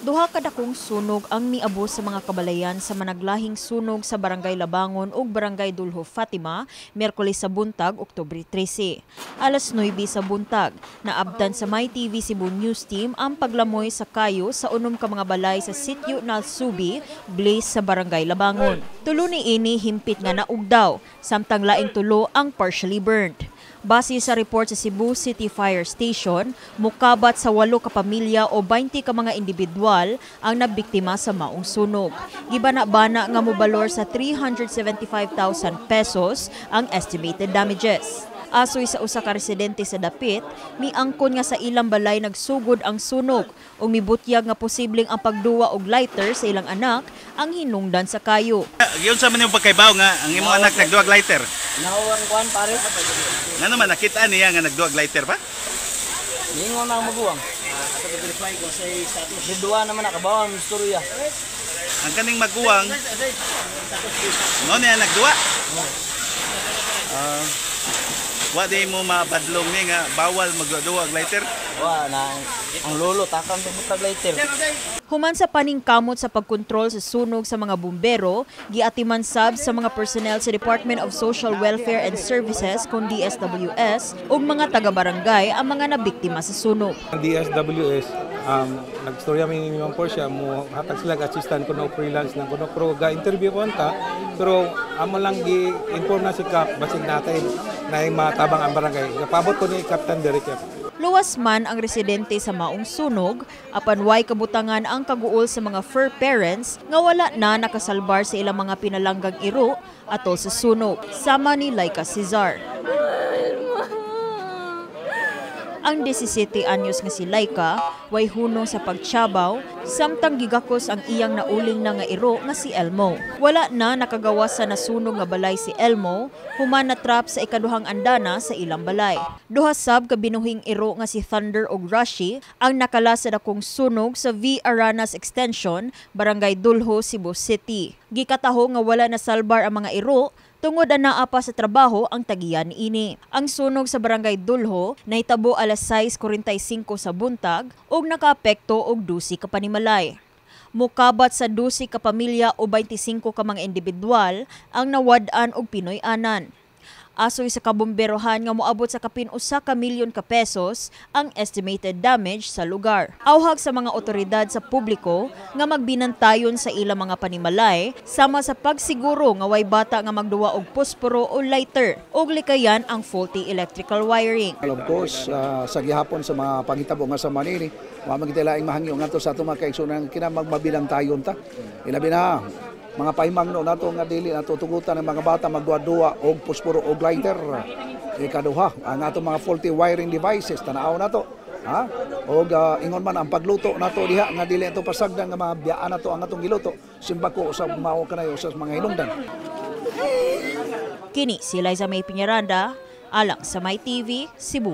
Duha ka dakong sunog ang miabot sa mga kabalayan sa managlahing sunog sa Barangay Labangon ug Barangay Dulho Fatima, Miyerkules sa buntag, Oktubre 13. Alas 9 sa buntag, naabdan sa MyTV Cebu News Team ang paglamoy sa kayo sa unom ka mga balay sa sitio Nalsubi, Blaze sa Barangay Labangon. Tulo ni ini himpit nga naugdaw, samtang laing tulo ang partially burned. Base sa report sa Cebu City Fire Station, mukabat sa 8 ka pamilya o 20 ka mga individual ang nabiktima sa maong sunog. Gibana-bana nga mobalor sa 375,000 pesos ang estimated damages. Asoy sa usa ka residente sa dapit, miangkon nga sa ilang balay nagsugod ang sunog o mibutyag nga posibleng ang pagduwa og lighter sa ilang anak ang hinungdan sa kayo. Giyon sa man yung pagkaibaw nga ang imong anak nagduwag lighter. Nahuwang kuan pare. Nga naman nakita niya nga nagduwag lighter pa? Lingon na maguwang. Ato verify ko sa status. Didua naman nakabawan istorya. Ang kaning maguwang no niya nagduwa. Wa di mo mabadlong ni nga bawal magduwag lighter. Wa na ang lolo takam sa lighter. Human sa paningkamot sa pagkontrol sa sunog sa mga bumbero, giatiman sab sa mga personnel sa Department of Social Welfare and Services kung DSWS ug mga taga-barangay ang mga nabiktima sa sunog. Ang DSWS, nagstorya may mga Porsche, mo hatag sila assistant kuno freelance na kuno pero ga-interview ko anta, pero amo lang gi-inform na si Kap basig natin na matabang ang barangay. Napabot ko ni Captain Derek. Luwas man ang residente sa maong sunog, apan way kabutangan ang kaguol sa mga fur parents nga wala na nakasalbar sa ilang mga pinalanggang iro atol sa sunog. Sama ni Laika Cesar. Ang 17 anyos nga si Laika way hunong sa pagtsabaw, samtang gigakos ang iyang nauling na nga iro nga si Elmo. Wala na nakagawas sa nasunog nga balay si Elmo, human na trap sa ikaduhang andana sa ilang balay. Duha sab ka binuhing iro nga si Thunder ug Rashi ang nakala sa dakong sunog sa V. Aranas Extension, Barangay Dulho, Cebu City. Gikataho nga wala na salbar ang mga iro tungod na naa pa sa trabaho ang tagiyan ini. Ang sunog sa Barangay Dulho nahitabo alas 6:45 sa buntag ug nakaapekto og 12 ka panimalay. Mukabat sa 12 ka pamilya o 25 ka mga individual ang nawad-an og Pinoy-anan. Asoy sa kabomberohan nga moabot sa kapin 1 ka milyon ka pesos ang estimated damage sa lugar. Awhag sa mga otoridad sa publiko nga magbinantayon sa ilang mga panimalay sama sa pagsiguro nga way bata nga magduwa og posporo o lighter ug likayan ang faulty electrical wiring. Of course, sa gihapon sa mga pangitabo nga sa Manini, magitilaing mahangyo ngadto sa ato mga kaigsunan kinamag mabinantayon ta. Ilabi na mga pahimangno nato nga dili nato tugutan ng mga bata magduwa-duwa og posporo og lighter. Ikaduha ang ato mga faulty wiring devices tanaaw nato. Og ingon man ang pagluto nato diha nga dili ato pasagdan nga mabiyaan nato ang atong giluto simbako sa mao kanayo sa mga hinungdan. Kini si Liza May Piñaranda, alang sa MyTV Cebu.